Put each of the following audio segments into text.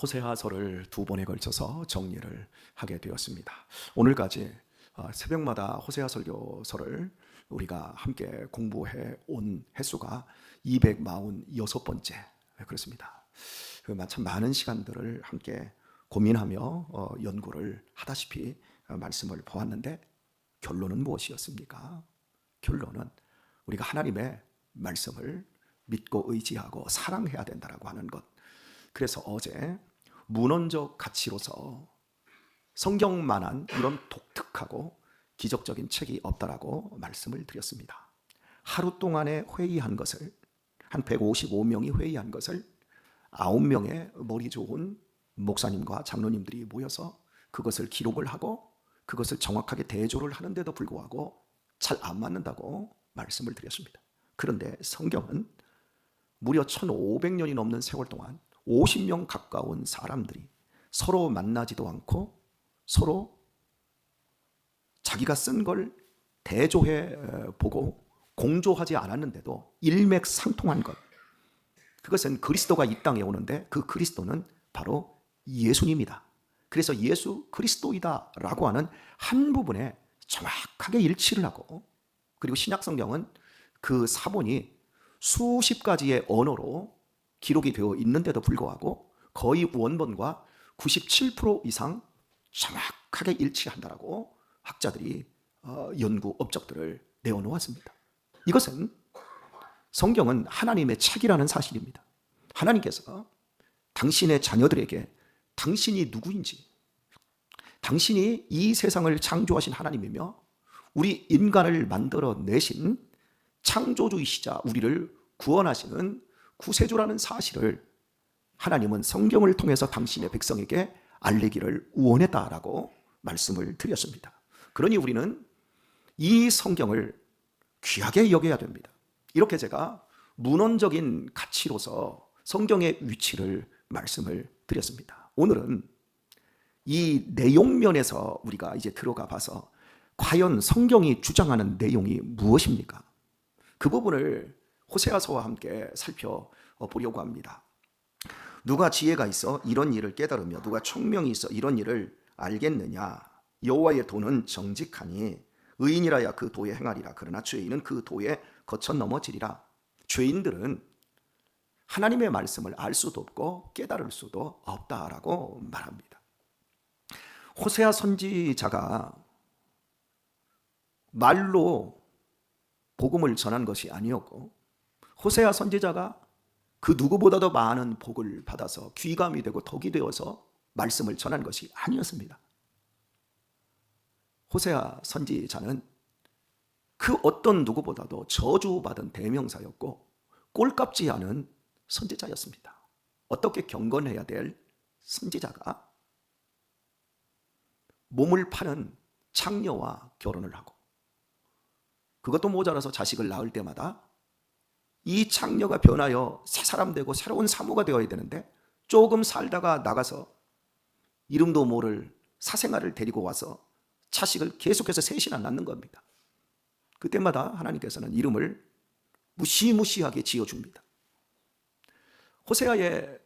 호세아서를 두 번에 걸쳐서 정리를 하게 되었습니다. 오늘까지 새벽마다 호세아 설교서를 우리가 함께 공부해 온 횟수가 246번째 그렇습니다. 참 많은 시간들을 함께 고민하며 연구를 하다시피 말씀을 보았는데 결론은 무엇이었습니까? 결론은 우리가 하나님의 말씀을 믿고 의지하고 사랑해야 된다라고 하는 것. 그래서 어제 문헌적 가치로서 성경만한 이런 독특하고 기적적인 책이 없다라고 말씀을 드렸습니다. 하루 동안에 회의한 것을, 한 155명이 회의한 것을 9명의 머리 좋은 목사님과 장로님들이 모여서 그것을 기록을 하고 그것을 정확하게 대조를 하는데도 불구하고 잘 안 맞는다고 말씀을 드렸습니다. 그런데 성경은 무려 1500년이 넘는 세월 동안 50명 가까운 사람들이 서로 만나지도 않고 서로 자기가 쓴 걸 대조해 보고 공조하지 않았는데도 일맥상통한 것, 그것은 그리스도가 이 땅에 오는데 그 그리스도는 바로 예수님이다. 그래서 예수 그리스도이다 라고 하는 한 부분에 정확하게 일치를 하고, 그리고 신약성경은 그 사본이 수십 가지의 언어로 기록이 되어 있는데도 불구하고 거의 원본과 97% 이상 정확하게 일치한다라고 학자들이 연구 업적들을 내어놓았습니다. 이것은 성경은 하나님의 책이라는 사실입니다. 하나님께서 당신의 자녀들에게 당신이 누구인지, 당신이 이 세상을 창조하신 하나님이며 우리 인간을 만들어내신 창조주이시자 우리를 구원하시는 구세주라는 사실을 하나님은 성경을 통해서 당신의 백성에게 알리기를 원했다라고 말씀을 드렸습니다. 그러니 우리는 이 성경을 귀하게 여겨야 됩니다. 이렇게 제가 문헌적인 가치로서 성경의 위치를 말씀을 드렸습니다. 오늘은 이 내용면에서 우리가 이제 들어가 봐서 과연 성경이 주장하는 내용이 무엇입니까? 그 부분을 호세아서와 함께 살펴보려고 합니다. 누가 지혜가 있어 이런 일을 깨달으며 누가 총명이 있어 이런 일을 알겠느냐? 여호와의 도는 정직하니 의인이라야 그 도에 행하리라. 그러나 죄인은 그 도에 거쳐 넘어지리라. 죄인들은 하나님의 말씀을 알 수도 없고 깨달을 수도 없다라고 말합니다. 호세아 선지자가 말로 복음을 전한 것이 아니었고, 호세아 선지자가 그 누구보다도 많은 복을 받아서 귀감이 되고 덕이 되어서 말씀을 전한 것이 아니었습니다. 호세아 선지자는 그 어떤 누구보다도 저주받은 대명사였고 꼴값지 않은 선지자였습니다. 어떻게 경건해야 될 선지자가 몸을 파는 창녀와 결혼을 하고, 그것도 모자라서 자식을 낳을 때마다 이 창녀가 변하여 새 사람 되고 새로운 사모가 되어야 되는데 조금 살다가 나가서 이름도 모를 사생아를 데리고 와서 자식을 계속해서 셋이나 낳는 겁니다. 그때마다 하나님께서는 이름을 무시무시하게 지어줍니다. 호세아의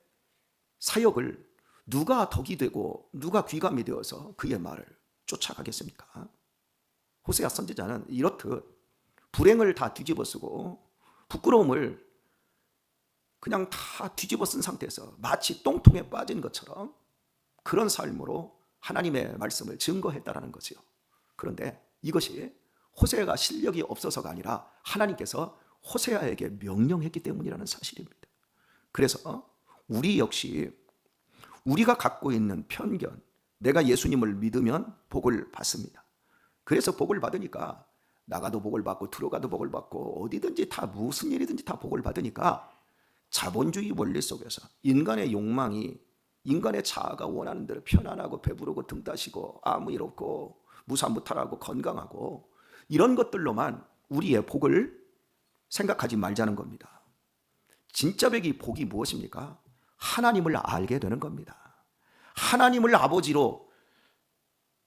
사역을 누가 덕이 되고 누가 귀감이 되어서 그의 말을 쫓아가겠습니까? 호세아 선지자는 이렇듯 불행을 다 뒤집어 쓰고 부끄러움을 그냥 다 뒤집어 쓴 상태에서 마치 똥통에 빠진 것처럼 그런 삶으로 하나님의 말씀을 증거했다라는 거죠. 그런데 이것이 호세아가 실력이 없어서가 아니라 하나님께서 호세아에게 명령했기 때문이라는 사실입니다. 그래서 우리 역시 우리가 갖고 있는 편견, 내가 예수님을 믿으면 복을 받습니다. 그래서 복을 받으니까 나가도 복을 받고 들어가도 복을 받고 어디든지 다 무슨 일이든지 다 복을 받으니까 자본주의 원리 속에서 인간의 욕망이, 인간의 자아가 원하는 대로 편안하고 배부르고 등 따시고 아무 일 없고 무사무탈하고 건강하고 이런 것들로만 우리의 복을 생각하지 말자는 겁니다. 진짜 복이 무엇입니까? 하나님을 알게 되는 겁니다. 하나님을 아버지로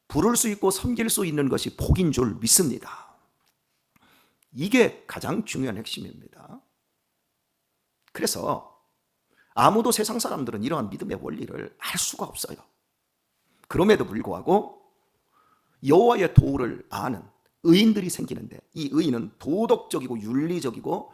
부를 수 있고 섬길 수 있는 것이 복인 줄 믿습니다. 이게 가장 중요한 핵심입니다. 그래서 아무도 세상 사람들은 이러한 믿음의 원리를 알 수가 없어요. 그럼에도 불구하고 여호와의 도를 아는 의인들이 생기는데, 이 의인은 도덕적이고 윤리적이고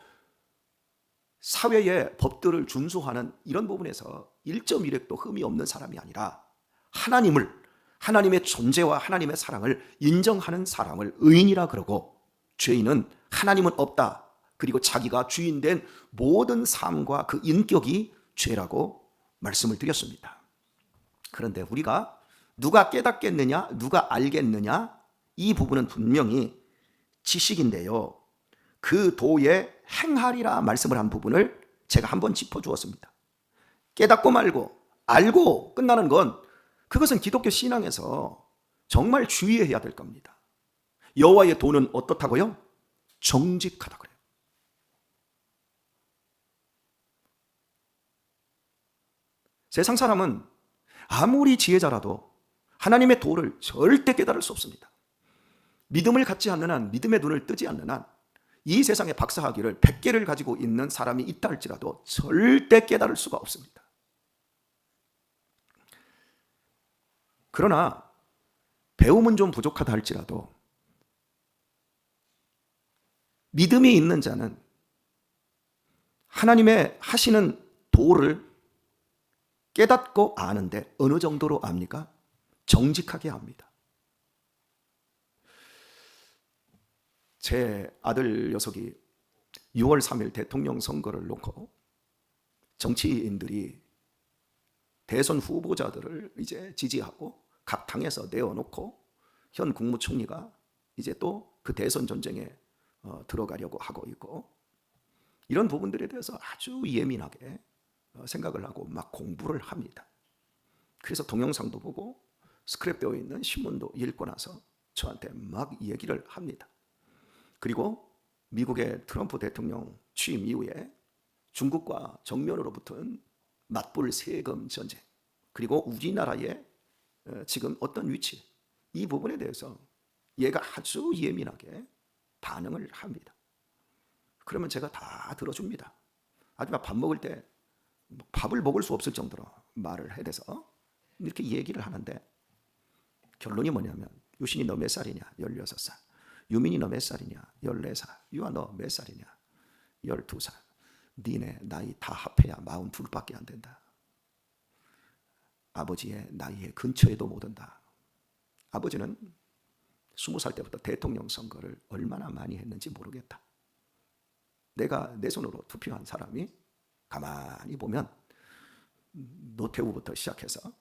사회의 법들을 준수하는 이런 부분에서 1.1획도 흠이 없는 사람이 아니라 하나님의 존재와 하나님의 사랑을 인정하는 사람을 의인이라 그러고, 죄인은 하나님은 없다, 그리고 자기가 주인된 모든 삶과 그 인격이 죄라고 말씀을 드렸습니다. 그런데 우리가 누가 깨닫겠느냐, 누가 알겠느냐, 이 부분은 분명히 지식인데요, 그 도에 행하리라 말씀을 한 부분을 제가 한번 짚어주었습니다. 깨닫고 말고 알고 끝나는 건, 그것은 기독교 신앙에서 정말 주의해야 될 겁니다. 여호와의 도는 어떻다고요? 정직하다 그래요. 세상 사람은 아무리 지혜자라도 하나님의 도를 절대 깨달을 수 없습니다. 믿음을 갖지 않는 한, 믿음의 눈을 뜨지 않는 한, 이 세상에 박사학위를 100개를 가지고 있는 사람이 있다 할지라도 절대 깨달을 수가 없습니다. 그러나 배움은 좀 부족하다 할지라도 믿음이 있는 자는 하나님의 하시는 도를 깨닫고 아는데 어느 정도로 압니까? 정직하게 압니다. 제 아들 녀석이 6월 3일 대통령 선거를 놓고 정치인들이 대선 후보자들을 이제 지지하고 각 당에서 내어놓고 현 국무총리가 이제 또 그 대선 전쟁에 들어가려고 하고 있고, 이런 부분들에 대해서 아주 예민하게 생각을 하고 막 공부를 합니다. 그래서 동영상도 보고 스크랩되어 있는 신문도 읽고 나서 저한테 막 얘기를 합니다. 그리고 미국의 트럼프 대통령 취임 이후에 중국과 정면으로 붙은 맞불 세금 전쟁, 그리고 우리나라의 지금 어떤 위치, 이 부분에 대해서 얘가 아주 예민하게 반응을 합니다. 그러면 제가 다 들어줍니다. 아주 밥 먹을 때 밥을 먹을 수 없을 정도로 말을 해대서 이렇게 얘기를 하는데, 결론이 뭐냐면, 유신이 너 몇 살이냐? 16살. 유민이 너 몇 살이냐? 14살. 유아 너 몇 살이냐? 12살. 니네 나이 다 합해야 42밖에 안 된다. 아버지의 나이에 근처에도 못 온다. 아버지는 20살 때부터 대통령 선거를 얼마나 많이 했는지 모르겠다. 내가 내 손으로 투표한 사람이 가만히 보면 노태우부터 시작해서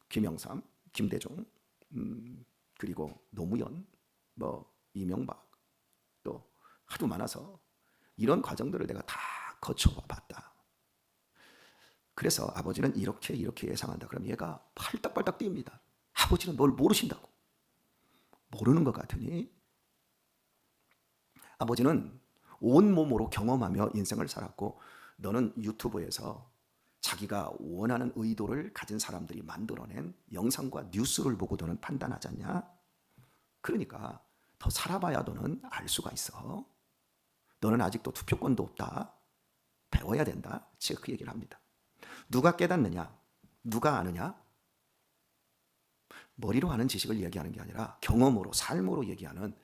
김영삼, 김대중, 그리고 노무현, 이명박, 또 하도 많아서 이런 과정들을 내가 다 거쳐봤다. 그래서 아버지는 이렇게 예상한다. 그럼 얘가 팔딱팔딱 뜁니다. 아버지는 뭘 모르신다고. 모르는 것 같으니 아버지는 온몸으로 경험하며 인생을 살았고, 너는 유튜브에서 자기가 원하는 의도를 가진 사람들이 만들어낸 영상과 뉴스를 보고 너는 판단하지 않냐? 그러니까 더 살아봐야 너는 알 수가 있어. 너는 아직도 투표권도 없다. 배워야 된다. 제가 그 얘기를 합니다. 누가 깨닫느냐? 누가 아느냐? 머리로 하는 지식을 얘기하는 게 아니라 경험으로, 삶으로 얘기하는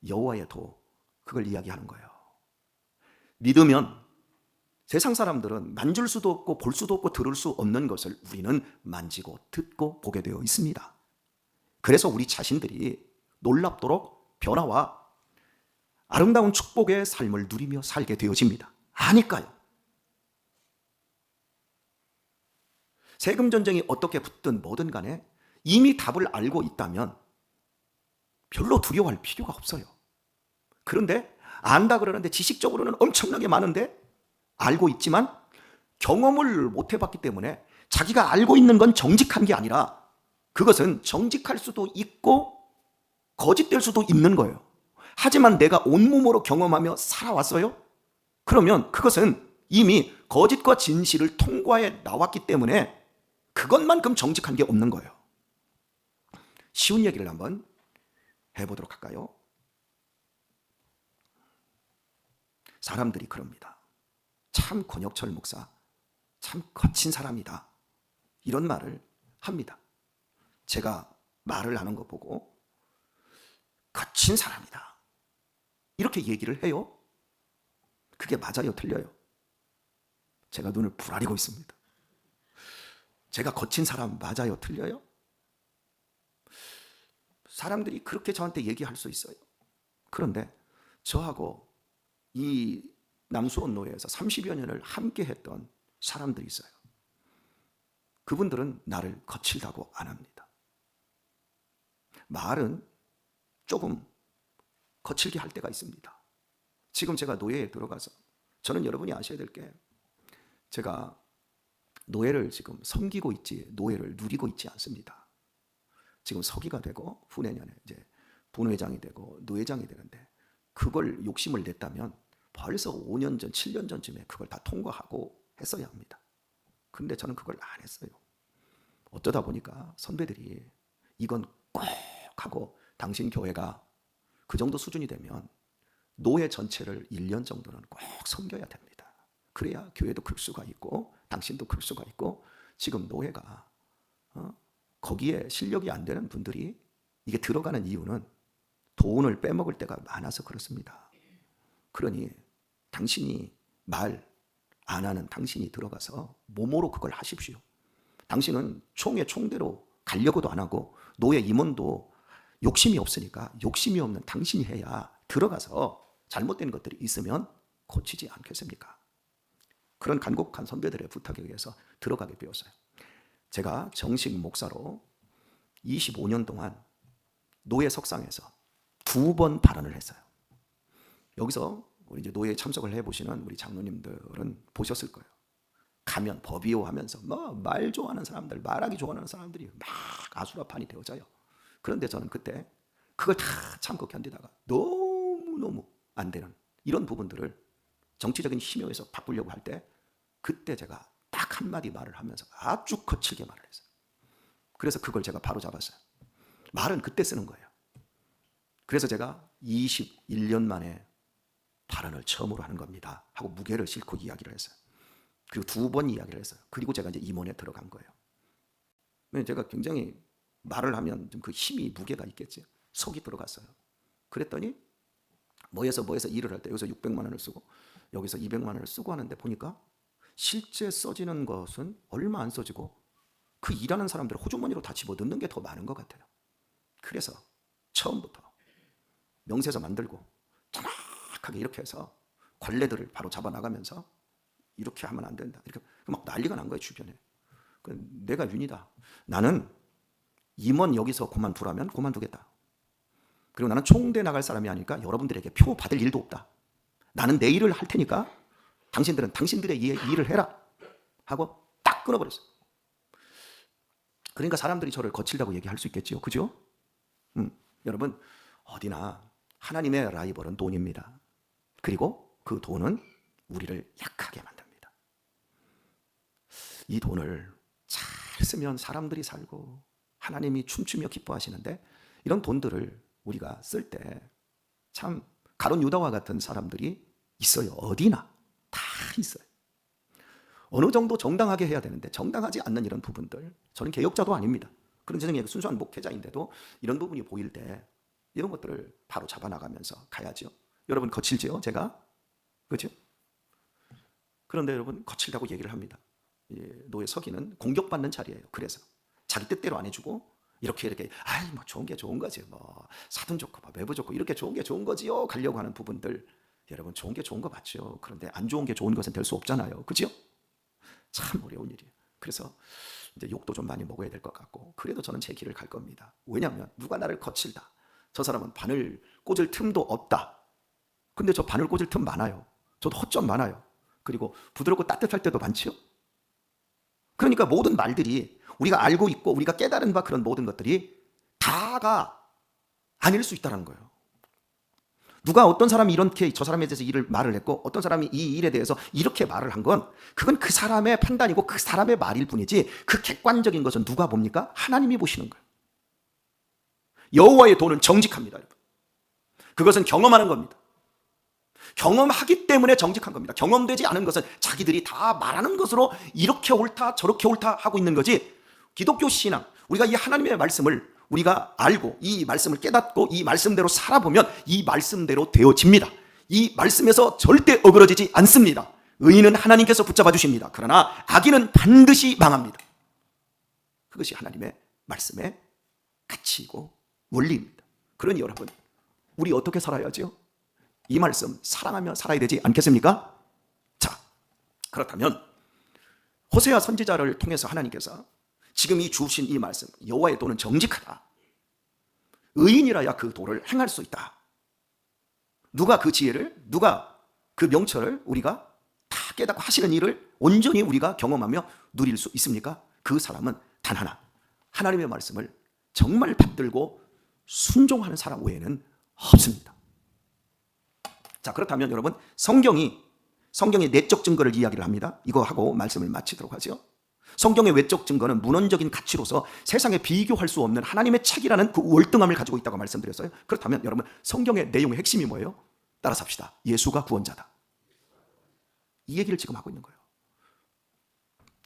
여호와의 도, 그걸 이야기하는 거예요. 믿으면 세상 사람들은 만질 수도 없고 볼 수도 없고 들을 수 없는 것을 우리는 만지고 듣고 보게 되어 있습니다. 그래서 우리 자신들이 놀랍도록 변화와 아름다운 축복의 삶을 누리며 살게 되어집니다. 아니까요. 세금 전쟁이 어떻게 붙든 뭐든 간에 이미 답을 알고 있다면 별로 두려워할 필요가 없어요. 그런데 안다 그러는데 지식적으로는 엄청나게 많은데, 알고 있지만 경험을 못 해봤기 때문에 자기가 알고 있는 건 정직한 게 아니라 그것은 정직할 수도 있고 거짓될 수도 있는 거예요. 하지만 내가 온몸으로 경험하며 살아왔어요? 그러면 그것은 이미 거짓과 진실을 통과해 나왔기 때문에 그것만큼 정직한 게 없는 거예요. 쉬운 얘기를 한번 해보도록 할까요? 사람들이 그럽니다. 참 권혁철 목사 참 거친 사람이다. 이런 말을 합니다. 제가 말을 하는 거 보고 거친 사람이다. 이렇게 얘기를 해요. 그게 맞아요, 틀려요? 제가 눈을 부라리고 있습니다. 제가 거친 사람 맞아요, 틀려요? 사람들이 그렇게 저한테 얘기할 수 있어요. 그런데 저하고 이 남수원 노예에서 30여 년을 함께 했던 사람들이 있어요. 그분들은 나를 거칠다고 안 합니다. 말은 조금 거칠게 할 때가 있습니다. 지금 제가 노예에 들어가서 저는 여러분이 아셔야 될 게 제가 노예를 지금 섬기고 있지 노예를 누리고 있지 않습니다. 지금 서기가 되고 후내년에 이제 분회장이 되고 노회장이 되는데 그걸 욕심을 냈다면 벌써 5년 전, 7년 전쯤에 그걸 다 통과하고 했어야 합니다. 근데 저는 그걸 안 했어요. 어쩌다 보니까 선배들이 이건 꼭 하고 당신 교회가 그 정도 수준이 되면 노예 전체를 1년 정도는 꼭 섬겨야 됩니다. 그래야 교회도 클 수가 있고 당신도 클 수가 있고 지금 노예가 거기에 실력이 안 되는 분들이 이게 들어가는 이유는 돈을 빼먹을 때가 많아서 그렇습니다. 그러니 당신이 말 안 하는 당신이 들어가서 몸으로 그걸 하십시오. 당신은 총의 총대로 가려고도 안 하고 노예 임원도 욕심이 없으니까 욕심이 없는 당신이 해야 들어가서 잘못된 것들이 있으면 고치지 않겠습니까? 그런 간곡한 선배들의 부탁에 의해서 들어가게 되었어요. 제가 정식 목사로 25년 동안 노예 석상에서 2번 발언을 했어요. 여기서 우리 이제 노예에 참석을 해보시는 우리 장로님들은 보셨을 거예요. 가면 법이요하면서 뭐 말 좋아하는 사람들, 말하기 좋아하는 사람들이 막 아수라판이 되어져요. 그런데 저는 그때 그걸 다 참고 견디다가 너무너무 안 되는 이런 부분들을 정치적인 힘에 서 바꾸려고 할 때 그때 제가 딱 한마디 말을 하면서 아주 거칠게 말을 했어요. 그래서 그걸 제가 바로 잡았어요. 말은 그때 쓰는 거예요. 그래서 제가 21년 만에 발언을 처음으로 하는 겁니다 하고 무게를 싣고 이야기를 했어요. 그리고 2번 이야기를 했어요. 그리고 제가 이제 임원에 들어간 거예요. 제가 굉장히 말을 하면 좀 그 힘이 무게가 있겠지. 속이 들어갔어요. 그랬더니 뭐해서 일을 할 때 여기서 600만 원을 쓰고 여기서 200만 원을 쓰고 하는데 보니까 실제 써지는 것은 얼마 안 써지고 그 일하는 사람들 호주머니로 다 집어넣는 게 더 많은 것 같아요. 그래서 처음부터 명세서 만들고 정확하게 이렇게 해서 관례들을 바로 잡아나가면서 이렇게 하면 안 된다. 이렇게 막 난리가 난 거예요, 주변에. 내가 윤이다. 나는 임원 여기서 그만두라면 그만두겠다. 그리고 나는 총대 나갈 사람이 아니니까 여러분들에게 표 받을 일도 없다. 나는 내 일을 할 테니까 당신들은 당신들의 일을 해라 하고 딱 끊어버렸어요. 그러니까 사람들이 저를 거칠다고 얘기할 수 있겠지요. 그죠? 여러분 어디나 하나님의 라이벌은 돈입니다. 그리고 그 돈은 우리를 약하게 만듭니다. 이 돈을 잘 쓰면 사람들이 살고 하나님이 춤추며 기뻐하시는데 이런 돈들을 우리가 쓸 때 참 가룟 유다와 같은 사람들이 있어요. 어디나 다 있어요. 어느 정도 정당하게 해야 되는데 정당하지 않는 이런 부분들, 저는 개혁자도 아닙니다. 그런 세상에 순수한 목회자인데도 이런 부분이 보일 때 이런 것들을 바로 잡아나가면서 가야죠. 여러분 거칠지요, 제가? 그렇죠? 그런데 여러분 거칠다고 얘기를 합니다. 노예 서기는 공격받는 자리예요. 그래서 자기 뜻대로 안 해주고 이렇게 아이 뭐 좋은 게 좋은 거지, 뭐 사돈 좋고 뭐 매부 좋고 이렇게 좋은 게 좋은 거지요 가려고 하는 부분들, 여러분 좋은 게 좋은 거 맞죠. 그런데 안 좋은 게 좋은 것은 될 수 없잖아요. 그죠? 참 어려운 일이에요. 그래서 이제 욕도 좀 많이 먹어야 될 것 같고, 그래도 저는 제 길을 갈 겁니다. 왜냐하면 누가 나를 거칠다, 저 사람은 바늘 꽂을 틈도 없다. 근데 저 바늘 꽂을 틈 많아요. 저도 허점 많아요. 그리고 부드럽고 따뜻할 때도 많죠. 그러니까 모든 말들이 우리가 알고 있고 우리가 깨달은 바 그런 모든 것들이 다가 아닐 수 있다는 거예요. 누가 어떤 사람이 이렇게 저 사람에 대해서 말을 했고 어떤 사람이 이 일에 대해서 이렇게 말을 한 건 그건 그 사람의 판단이고 그 사람의 말일 뿐이지 그 객관적인 것은 누가 봅니까? 하나님이 보시는 거예요. 여호와의 돈은 정직합니다, 여러분. 그것은 경험하는 겁니다. 경험하기 때문에 정직한 겁니다. 경험되지 않은 것은 자기들이 다 말하는 것으로 이렇게 옳다 저렇게 옳다 하고 있는 거지. 기독교 신앙, 우리가 이 하나님의 말씀을 우리가 알고 이 말씀을 깨닫고 이 말씀대로 살아보면 이 말씀대로 되어집니다. 이 말씀에서 절대 어그러지지 않습니다. 의인은 하나님께서 붙잡아 주십니다. 그러나 악인은 반드시 망합니다. 그것이 하나님의 말씀의 가치이고 원리입니다. 그러니 여러분, 우리 어떻게 살아야지요? 이 말씀 사랑하며 살아야 되지 않겠습니까? 자, 그렇다면 호세아 선지자를 통해서 하나님께서 지금 이 주신 이 말씀, 여호와의 도는 정직하다, 의인이라야 그 도를 행할 수 있다. 누가 그 지혜를, 누가 그 명철을 우리가 다 깨닫고 하시는 일을 온전히 우리가 경험하며 누릴 수 있습니까? 그 사람은 단 하나, 하나님의 말씀을 정말 받들고 순종하는 사람 외에는 없습니다. 자, 그렇다면 여러분, 성경의 내적 증거를 이야기를 합니다. 이거 하고 말씀을 마치도록 하죠. 성경의 외적 증거는 문헌적인 가치로서 세상에 비교할 수 없는 하나님의 책이라는 그 월등함을 가지고 있다고 말씀드렸어요. 그렇다면 여러분, 성경의 내용의 핵심이 뭐예요? 따라서 합시다. 예수가 구원자다. 이 얘기를 지금 하고 있는 거예요.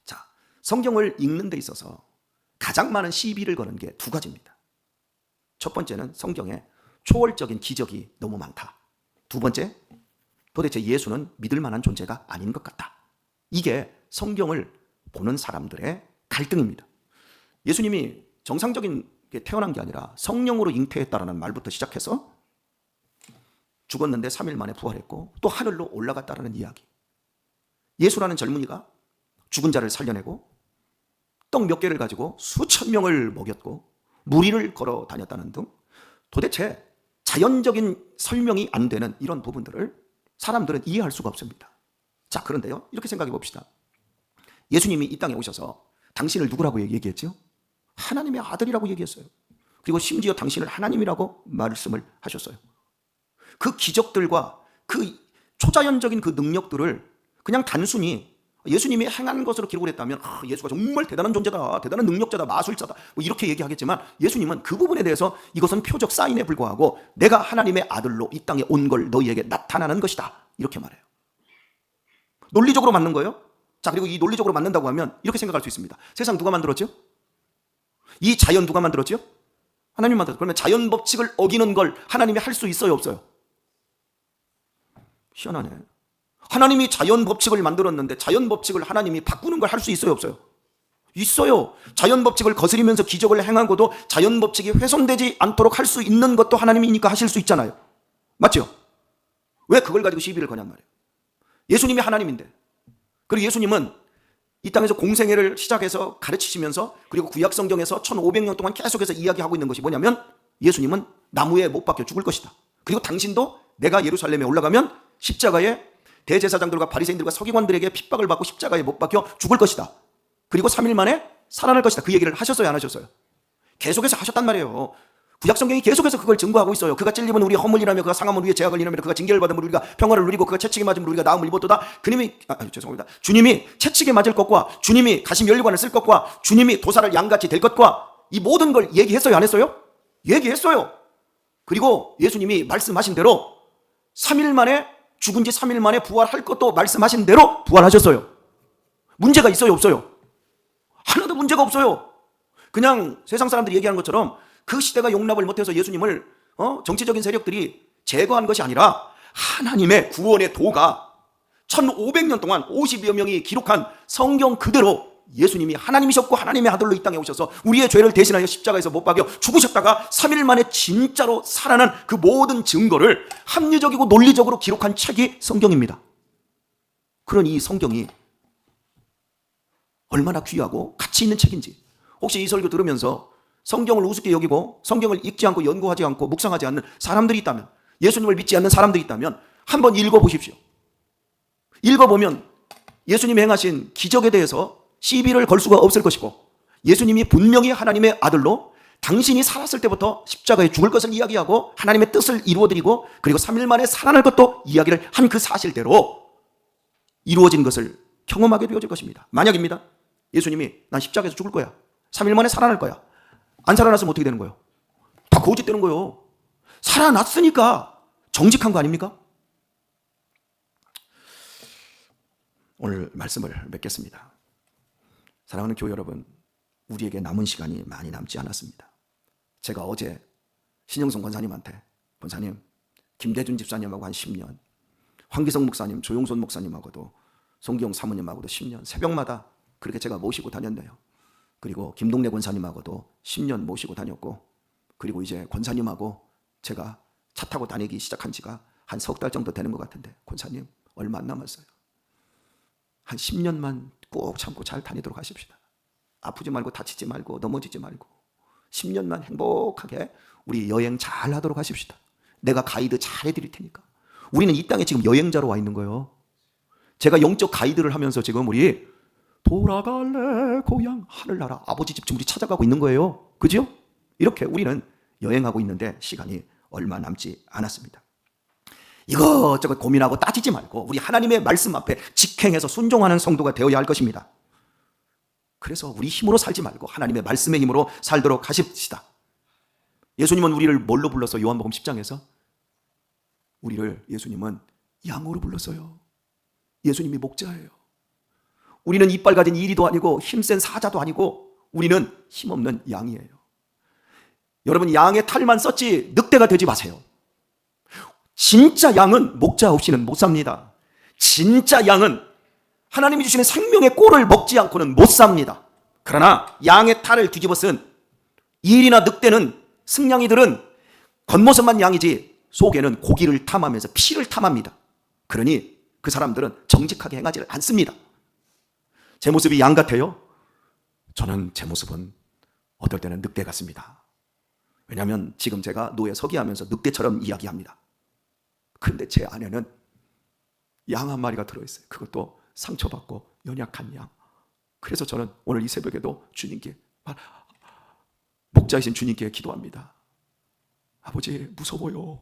자, 성경을 읽는 데 있어서 가장 많은 시비를 거는 게 두 가지입니다. 첫 번째는 성경에 초월적인 기적이 너무 많다. 두 번째, 도대체 예수는 믿을 만한 존재가 아닌 것 같다. 이게 성경을 보는 사람들의 갈등입니다. 예수님이 정상적인 게 태어난 게 아니라 성령으로 잉태했다라는 말부터 시작해서 죽었는데 3일 만에 부활했고 또 하늘로 올라갔다라는 이야기. 예수라는 젊은이가 죽은 자를 살려내고 떡 몇 개를 가지고 수천 명을 먹였고 무리를 걸어 다녔다는 등 도대체 자연적인 설명이 안 되는 이런 부분들을 사람들은 이해할 수가 없습니다. 자, 그런데요, 이렇게 생각해 봅시다. 예수님이 이 땅에 오셔서 당신을 누구라고 얘기했죠? 하나님의 아들이라고 얘기했어요. 그리고 심지어 당신을 하나님이라고 말씀을 하셨어요. 그 기적들과 그 초자연적인 그 능력들을 그냥 단순히 예수님이 행한 것으로 기록을 했다면 예수가 정말 대단한 존재다, 대단한 능력자다, 마술자다 뭐 이렇게 얘기하겠지만 예수님은 그 부분에 대해서 이것은 표적 사인에 불과하고 내가 하나님의 아들로 이 땅에 온 걸 너희에게 나타나는 것이다 이렇게 말해요. 논리적으로 맞는 거예요. 자, 그리고 이 논리적으로 맞는다고 하면 이렇게 생각할 수 있습니다. 세상 누가 만들었죠? 이 자연 누가 만들었죠? 하나님 만들었죠. 그러면 자연 법칙을 어기는 걸 하나님이 할 수 있어요, 없어요? 희한하네. 하나님이 자연 법칙을 만들었는데 자연 법칙을 하나님이 바꾸는 걸 할 수 있어요, 없어요? 있어요. 자연 법칙을 거스리면서 기적을 행하고도 자연 법칙이 훼손되지 않도록 할 수 있는 것도 하나님이니까 하실 수 있잖아요. 맞죠? 왜 그걸 가지고 시비를 거냔 말이에요. 예수님이 하나님인데, 그리고 예수님은 이 땅에서 공생애를 시작해서 가르치시면서 그리고 구약 성경에서 1500년 동안 계속해서 이야기하고 있는 것이 뭐냐면 예수님은 나무에 못 박혀 죽을 것이다. 그리고 당신도 내가 예루살렘에 올라가면 십자가에 대제사장들과 바리새인들과 서기관들에게 핍박을 받고 십자가에 못 박혀 죽을 것이다. 그리고 3일 만에 살아날 것이다. 그 얘기를 하셨어요, 안 하셨어요? 계속해서 하셨단 말이에요. 구약 성경이 계속해서 그걸 증거하고 있어요. 그가 찔림은 우리 허물 일하며 그가 상함은 우리의 죄악을 인하며 그가 징계를 받으면 우리가 평화를 누리고 그가 채찍에 맞으면 우리가 나음을 입었도다. 죄송합니다. 주님이 채찍에 맞을 것과 주님이 가시 면류관을 쓸 것과 주님이 도사를 양같이 될 것과 이 모든 걸 얘기했어요, 안 했어요? 얘기했어요. 그리고 예수님이 말씀하신 대로 3일 만에 죽은 지 3일 만에 부활할 것도 말씀하신 대로 부활하셨어요. 문제가 있어요, 없어요? 하나도 문제가 없어요. 그냥 세상 사람들이 얘기하는 것처럼 그 시대가 용납을 못해서 예수님을 정치적인 세력들이 제거한 것이 아니라 하나님의 구원의 도가 1500년 동안 50여 명이 기록한 성경 그대로 예수님이 하나님이셨고 하나님의 아들로 이 땅에 오셔서 우리의 죄를 대신하여 십자가에서 못 박여 죽으셨다가 3일 만에 진짜로 살아난 그 모든 증거를 합리적이고 논리적으로 기록한 책이 성경입니다. 그러니 이 성경이 얼마나 귀하고 가치 있는 책인지, 혹시 이 설교 들으면서 성경을 우습게 여기고 성경을 읽지 않고 연구하지 않고 묵상하지 않는 사람들이 있다면, 예수님을 믿지 않는 사람들이 있다면 한번 읽어보십시오. 읽어보면 예수님이 행하신 기적에 대해서 시비를 걸 수가 없을 것이고, 예수님이 분명히 하나님의 아들로 당신이 살았을 때부터 십자가에 죽을 것을 이야기하고 하나님의 뜻을 이루어드리고 그리고 3일 만에 살아날 것도 이야기를 한 그 사실대로 이루어진 것을 경험하게 되어질 것입니다. 만약입니다. 예수님이 난 십자가에서 죽을 거야, 3일 만에 살아날 거야. 안 살아났으면 어떻게 되는 거예요? 다 거짓되는 거예요. 살아났으니까 정직한 거 아닙니까? 오늘 말씀을 맺겠습니다. 사랑하는 교회 여러분, 우리에게 남은 시간이 많이 남지 않았습니다. 제가 어제 신영성 권사님한테, 권사님, 김대준 집사님하고 한 10년, 황기성 목사님, 조용손 목사님하고도, 송기영 사모님하고도 10년, 새벽마다 그렇게 제가 모시고 다녔네요. 그리고 김동래 권사님하고도 10년 모시고 다녔고, 그리고 이제 권사님하고 제가 차 타고 다니기 시작한 지가 한 석 달 정도 되는 것 같은데, 권사님 얼마 안 남았어요. 한 10년만 꼭 참고 잘 다니도록 하십시다. 아프지 말고 다치지 말고 넘어지지 말고 10년만 행복하게 우리 여행 잘 하도록 하십시다. 내가 가이드 잘 해드릴 테니까. 우리는 이 땅에 지금 여행자로 와 있는 거예요. 제가 영적 가이드를 하면서 지금 우리 돌아갈래 고향 하늘나라 아버지 집 지금 우리 찾아가고 있는 거예요. 그죠? 이렇게 우리는 여행하고 있는데 시간이 얼마 남지 않았습니다. 이것저것 고민하고 따지지 말고 우리 하나님의 말씀 앞에 직행해서 순종하는 성도가 되어야 할 것입니다. 그래서 우리 힘으로 살지 말고 하나님의 말씀의 힘으로 살도록 하십시다. 예수님은 우리를 뭘로 불렀어? 요한복음 10장에서 우리를 예수님은 양으로 불렀어요. 예수님이 목자예요. 우리는 이빨 가진 이리도 아니고 힘센 사자도 아니고 우리는 힘없는 양이에요. 여러분, 양의 탈만 썼지 늑대가 되지 마세요. 진짜 양은 목자 없이는 못 삽니다. 진짜 양은 하나님이 주시는 생명의 꼴을 먹지 않고는 못 삽니다. 그러나 양의 탈을 뒤집어 쓴 이리나 늑대는, 승냥이들은 겉모습만 양이지 속에는 고기를 탐하면서 피를 탐합니다. 그러니 그 사람들은 정직하게 행하지 않습니다. 제 모습이 양 같아요? 저는 제 모습은 어떨 때는 늑대 같습니다. 왜냐하면 지금 제가 노예 서기하면서 늑대처럼 이야기합니다. 근데 제 안에는 양 한 마리가 들어있어요. 그것도 상처받고 연약한 양. 그래서 저는 오늘 이 새벽에도 주님께, 목자이신 주님께 기도합니다. 아버지, 무서워요.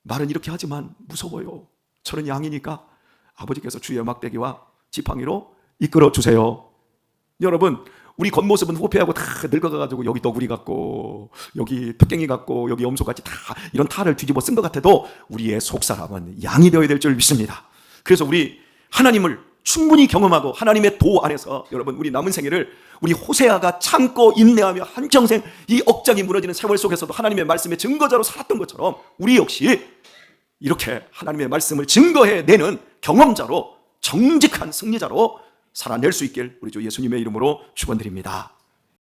말은 이렇게 하지만 무서워요. 저는 양이니까 아버지께서 주의 막대기와 지팡이로 이끌어 주세요. 여러분, 우리 겉모습은 후패하고 다 늙어가지고 여기 너구리 같고 여기 토깽이 같고 여기 염소같이 다 이런 탈을 뒤집어 쓴 것 같아도 우리의 속사람은 양이 되어야 될 줄 믿습니다. 그래서 우리 하나님을 충분히 경험하고 하나님의 도 안에서 여러분 우리 남은 생애를 우리 호세아가 참고 인내하며 한평생 이 억장이 무너지는 세월 속에서도 하나님의 말씀의 증거자로 살았던 것처럼 우리 역시 이렇게 하나님의 말씀을 증거해내는 경험자로 정직한 승리자로 살아낼 수 있길 우리 주 예수님의 이름으로 축원드립니다.